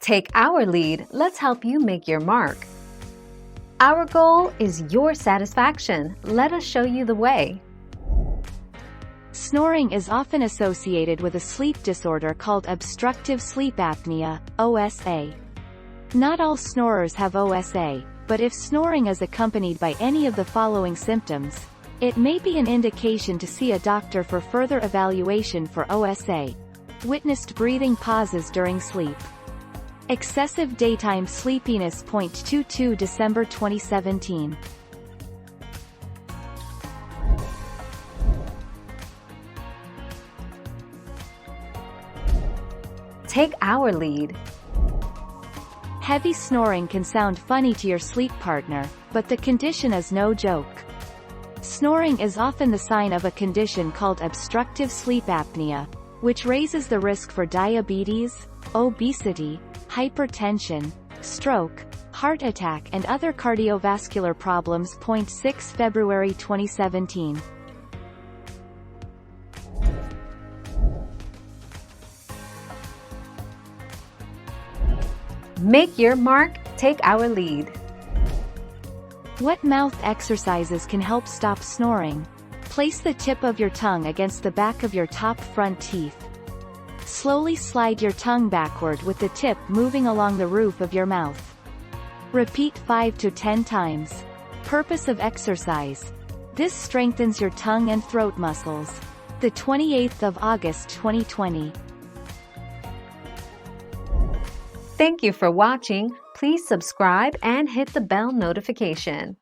Take our lead, let's help you make your mark. Our goal is your satisfaction. Let us show you the way. Snoring is often associated with a sleep disorder called obstructive sleep apnea, OSA. Not all snorers have OSA, but if snoring is accompanied by any of the following symptoms, it may be an indication to see a doctor for further evaluation for OSA. Witnessed breathing pauses during sleep. Excessive daytime sleepiness. 22 December 2017. Take our lead. Heavy snoring can sound funny to your sleep partner, but the condition is no joke. Snoring is often the sign of a condition called obstructive sleep apnea, which raises the risk for diabetes, obesity, hypertension, stroke, heart attack and other cardiovascular problems. 6 February 2017. Make your mark, take our lead. What mouth exercises can help stop snoring? Place the tip of your tongue against the back of your top front teeth. Slowly slide your tongue backward with the tip moving along the roof of your mouth. Repeat 5 to 10 times. Purpose of exercise. This strengthens your tongue and throat muscles. The 28th of August 2020. Thank you for watching. Please subscribe and hit the bell notification.